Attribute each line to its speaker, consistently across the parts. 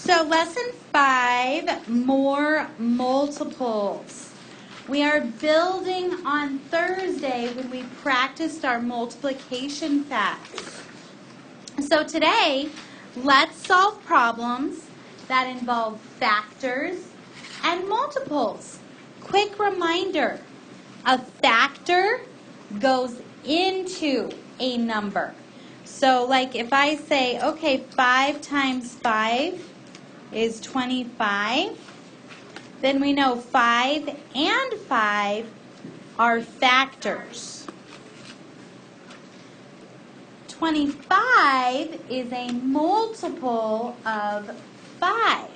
Speaker 1: So lesson 5, more multiples. We are building on Thursday when we practiced our multiplication facts. So today, let's solve problems that involve factors and multiples. Quick reminder, a factor goes into a number. So like if I say, okay, 5 times 5 is 25, then we know 5 and 5 are factors. 25 is a multiple of 5.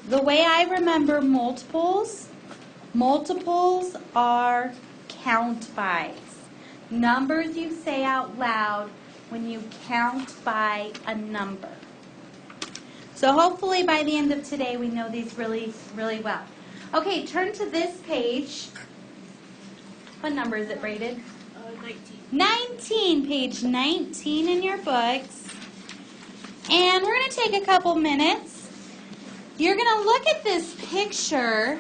Speaker 1: The way I remember multiples are count bys. Numbers you say out loud when you count by a number. So hopefully by the end of today we know these really, really well. Okay, turn to this page. What number is it, Braden? 19, page 19 in your books. And we're going to take a couple minutes. You're going to look at this picture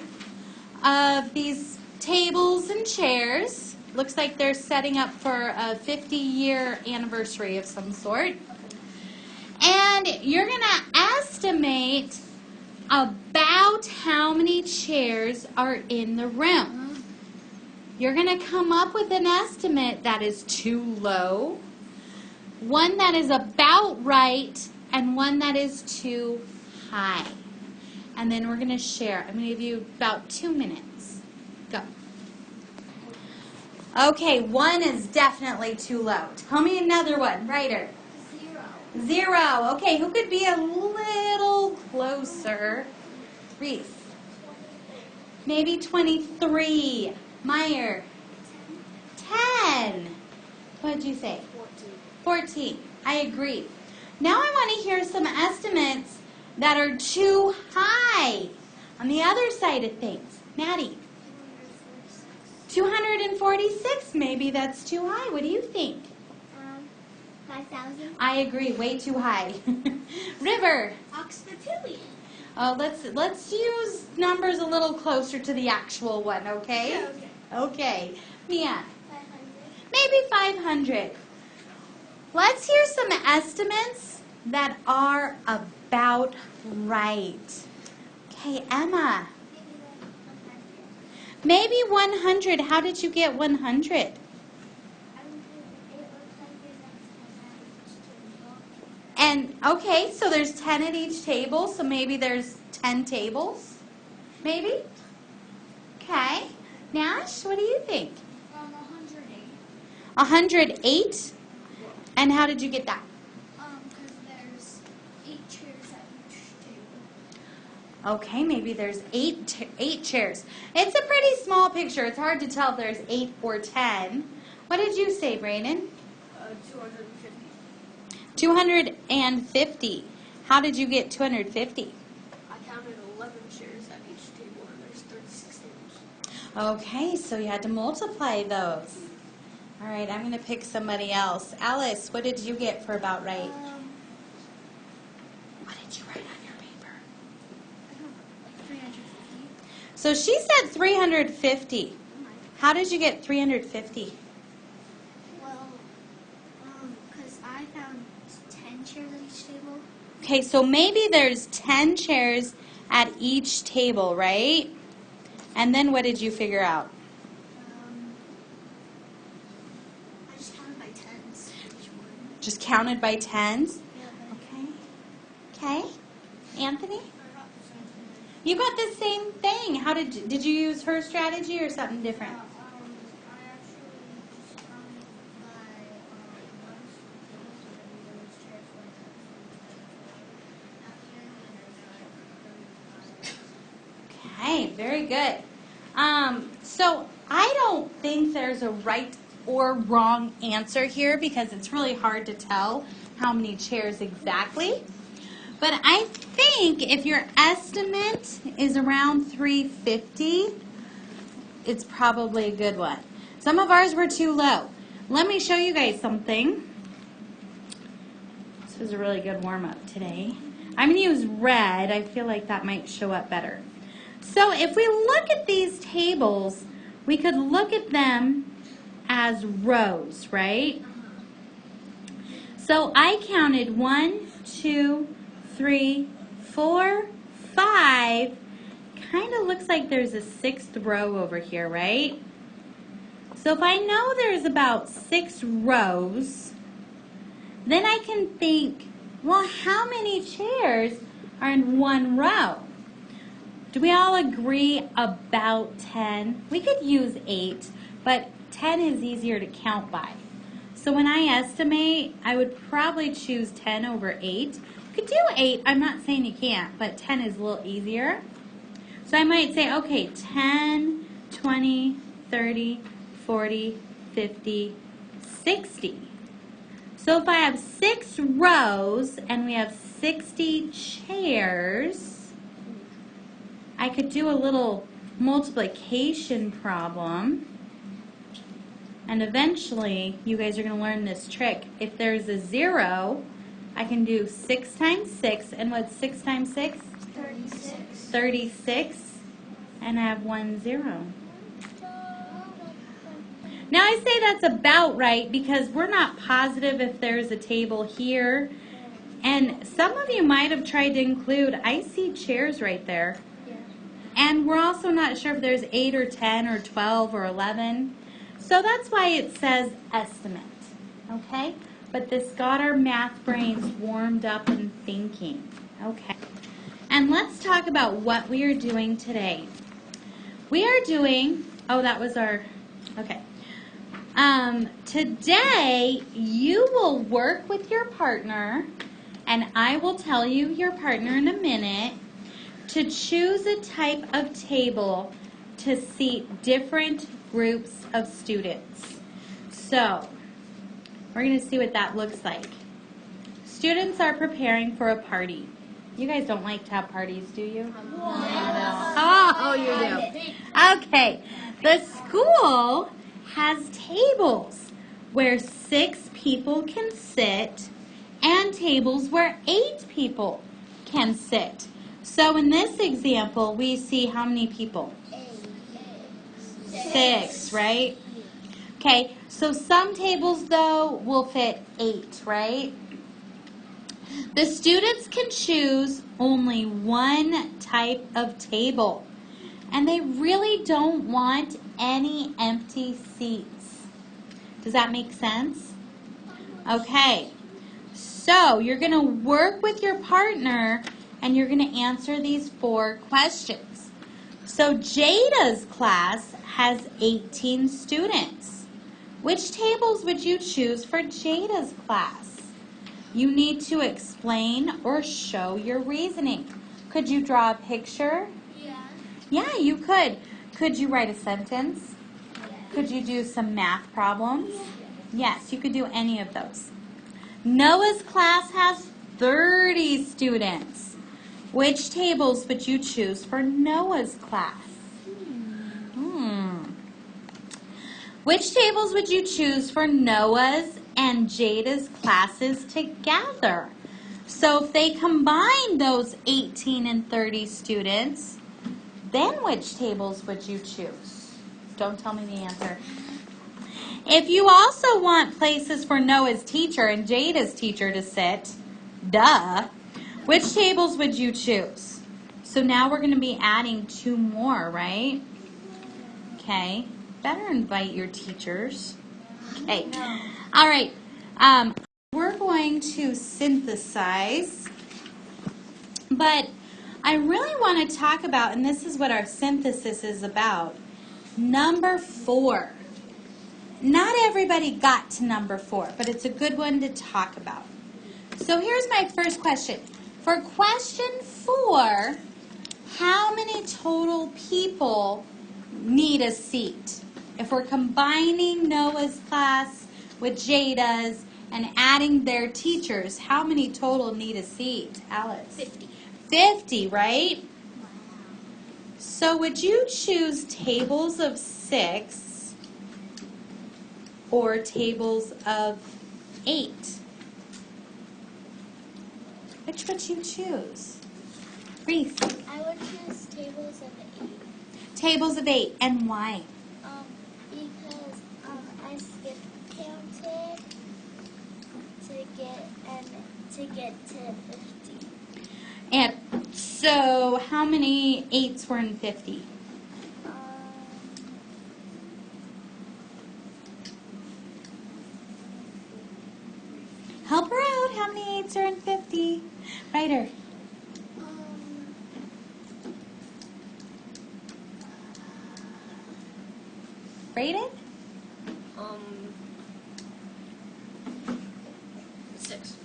Speaker 1: of these tables and chairs. Looks like they're setting up for a 50-year anniversary of some sort. And you're going to estimate about how many chairs are in the room. You're going to come up with an estimate that is too low, one that is about right, and one that is too high. And then we're going to share. I'm going to give you about 2 minutes. Go. Okay, 1 is definitely too low. Tell me another one. Ryder. 0. Okay, who could be a little closer? Reese. Maybe 23. Meyer. 10. What did you say? 14. I agree. Now I want to hear some estimates that are too high on the other side of things. Maddie. 246. Maybe that's too high. What do you think?
Speaker 2: 5,000.
Speaker 1: I agree. Way too high. River.
Speaker 2: Oxpetillion.
Speaker 1: Oh, let's use numbers a little closer to the actual one, okay?
Speaker 2: Yeah, okay.
Speaker 1: Okay. Mia.
Speaker 2: 500.
Speaker 1: Maybe 500. Let's hear some estimates that are about right. Okay, Emma. Maybe 100. How did you get 100? And, okay, so there's 10 at each table, so maybe there's 10 tables? Maybe? Okay. Nash, what do you think?
Speaker 2: 108.
Speaker 1: 108? And how did you get that?
Speaker 2: Because there's 8 chairs at each table.
Speaker 1: Okay, maybe there's 8 chairs. It's a pretty small picture. It's hard to tell if there's 8 or 10. What did you say, Brayden?
Speaker 2: 250.
Speaker 1: 250. How did you get 250?
Speaker 2: I counted 11 chairs at each table, and there's 36 tables.
Speaker 1: Okay, so you had to multiply those. All right, I'm going to pick somebody else. Alice, what did you get for about right? What did you write on your paper?
Speaker 2: I don't know, like 350.
Speaker 1: So she said 350. How did you get 350?
Speaker 2: Well, because I found 10 chairs at each table.
Speaker 1: Okay, so maybe there's 10 chairs at each table, right? And then what did you figure out?
Speaker 2: I just counted by tens each one.
Speaker 1: Just counted by tens?
Speaker 2: Yeah,
Speaker 1: Okay. Okay. Anthony? You got the same thing. How did you use her strategy or something different?
Speaker 2: I actually just counted by
Speaker 1: Okay, very good. So I don't think there's a right or wrong answer here because it's really hard to tell how many chairs exactly. But I think if your estimate is around 350, it's probably a good one. Some of ours were too low. Let me show you guys something. This was a really good warm-up today. I'm going to use red. I feel like that might show up better. So if we look at these tables, we could look at them as rows, right? So I counted 1, 2, 3, 4, 5. Kind of looks like there's a 6th row over here, right? So if I know there's about 6 rows, then I can think, well, how many chairs are in one row? Do we all agree about 10? We could use 8, but 10 is easier to count by. So when I estimate, I would probably choose 10 over 8. You could do 8, I'm not saying you can't, but 10 is a little easier. So I might say, okay, 10, 20, 30, 40, 50, 60. So if I have 6 rows and we have 60 chairs, I could do a little multiplication problem. And eventually, you guys are going to learn this trick. If there's a 0, I can do 6 times 6. And what's 6 times 6?
Speaker 2: 36.
Speaker 1: 36. And I have 1 0. Now I say that's about right because we're not positive if there's a table here. And some of you might have tried to include, I see chairs right there.
Speaker 2: Yeah.
Speaker 1: And we're also not sure if there's 8 or 10 or 12 or 11. So that's why it says estimate, okay? But this got our math brains warmed up and thinking, okay? And let's talk about what we are doing today. We are doing, oh, that was our, okay. Today, you will work with your partner, and I will tell you your partner in a minute, to choose a type of table to seat different groups of students. So, we're going to see what that looks like. Students are preparing for a party. You guys don't like to have parties, do you? Oh, you do. Okay. The school has tables where 6 people can sit and tables where 8 people can sit. So in this example, we see how many people? 6, right? Okay, so some tables, though, will fit 8, right? The students can choose only one type of table, and they really don't want any empty seats. Does that make sense? Okay, so you're going to work with your partner, and you're going to answer these 4 questions. So Jada's class has 18 students. Which tables would you choose for Jada's class? You need to explain or show your reasoning. Could you draw a picture?
Speaker 2: Yeah.
Speaker 1: Yeah, you could. Could you write a sentence? Could you do some math problems? Yes, you could do any of those. Noah's class has 30 students. Which tables would you choose for Noah's class? Which tables would you choose for Noah's and Jada's classes together? So if they combine those 18 and 30 students, then which tables would you choose? Don't tell me the answer. If you also want places for Noah's teacher and Jada's teacher to sit, duh, which tables would you choose? So now we're going to be adding 2 more, right? Okay. Better invite your teachers. Okay. All right. We're going to synthesize, but I really want to talk about, and this is what our synthesis is about, number 4. Not everybody got to number 4, but it's a good one to talk about. So here's my first question. For question 4, how many total people need a seat? If we're combining Noah's class with Jada's and adding their teachers, how many total need a seat, Alice?
Speaker 2: 50.
Speaker 1: 50, right? So would you choose tables of 6 or tables of 8? Which would you choose? Reese.
Speaker 2: I would choose tables of 8.
Speaker 1: Tables of 8. And why?
Speaker 2: Because I skip counted to get to 50.
Speaker 1: And so how many 8s were in 50? Help her out. How many 8s are in 50? Ryder. Rate it?
Speaker 2: 6.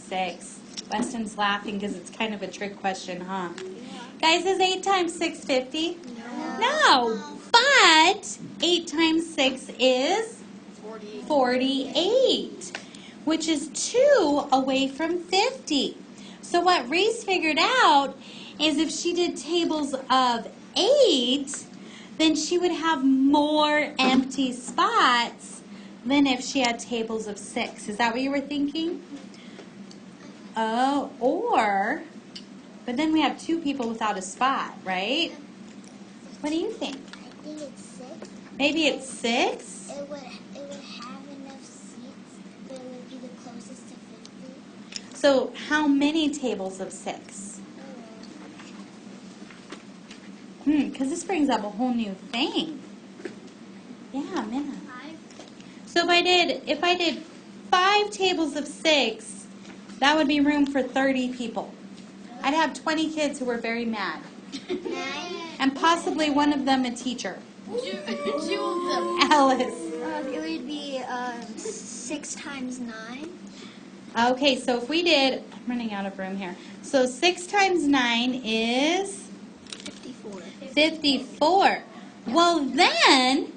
Speaker 1: 6. Weston's laughing because it's kind of a trick question, huh?
Speaker 2: Yeah.
Speaker 1: Guys, is 8 times 6 50?
Speaker 2: No.
Speaker 1: No. But 8 times 6 is 48, which is 2 away from 50. So what Reese figured out is if she did tables of 8, then she would have more empty spots than if she had tables of 6. Is that what you were thinking? Oh, but then we have 2 people without a spot, right? What do you think?
Speaker 2: I think it's 6.
Speaker 1: Maybe it's 6?
Speaker 2: It would have enough seats, but it would be the closest to 50.
Speaker 1: So how many tables of 6? Because this brings up a whole new thing. Yeah, Minna.
Speaker 2: 5.
Speaker 1: So if I did 5 tables of 6, that would be room for 30 people. I'd have 20 kids who were very mad.
Speaker 2: 9.
Speaker 1: And possibly one of them a teacher.
Speaker 2: 2 of them.
Speaker 1: Alice.
Speaker 2: It would be 6 times 9.
Speaker 1: Okay, so if we did, I'm running out of room here. So 6 times 9 is
Speaker 2: 54.
Speaker 1: 54. Well, then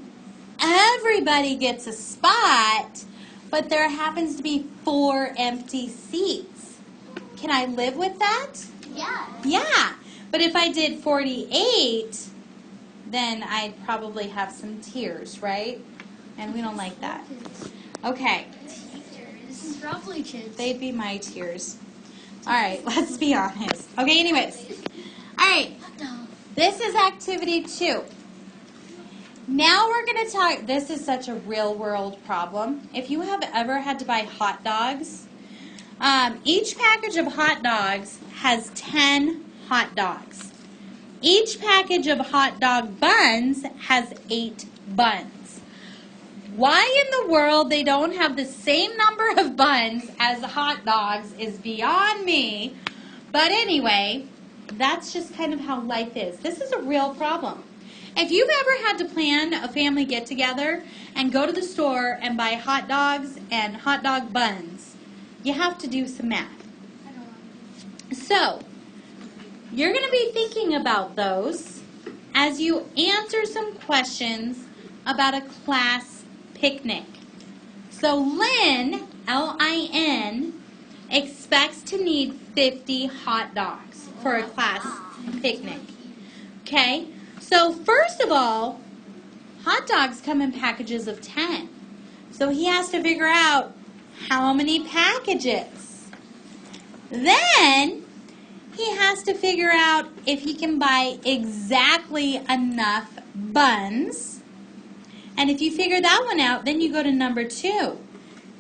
Speaker 1: everybody gets a spot, but there happens to be 4 empty seats. Can I live with that?
Speaker 2: Yeah.
Speaker 1: Yeah. But if I did 48, then I'd probably have some tears, right? And we don't like that. Okay.
Speaker 2: This is probably kids.
Speaker 1: They'd be my tears. All right, let's be honest. Okay, anyways. All right. This is activity 2. Now we're going to talk, this is such a real world problem. If you have ever had to buy hot dogs, each package of hot dogs has 10 hot dogs. Each package of hot dog buns has 8 buns. Why in the world they don't have the same number of buns as hot dogs is beyond me. But anyway, that's just kind of how life is. This is a real problem. If you've ever had to plan a family get-together and go to the store and buy hot dogs and hot dog buns, you have to do some math. So, you're going to be thinking about those as you answer some questions about a class picnic. So Lynn, L-I-N, expects to need 50 hot dogs for a class picnic. Okay? So first of all, hot dogs come in packages of 10. So he has to figure out how many packages. Then he has to figure out if he can buy exactly enough buns. And if you figure that one out, then you go to number 2.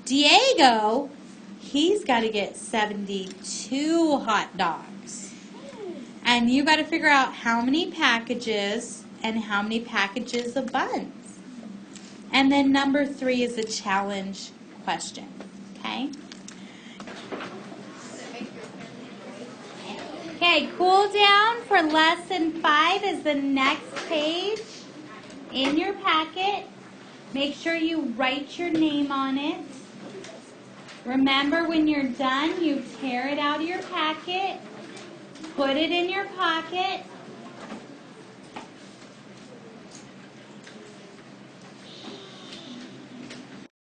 Speaker 1: Diego, he's got to get 72 hot dogs. And you got to figure out how many packages and how many packages of buns. And then number 3 is a challenge question. Okay? Okay, cool down for lesson 5 is the next page in your packet. Make sure you write your name on it. Remember, when you're done, you tear it out of your packet, put it in your pocket,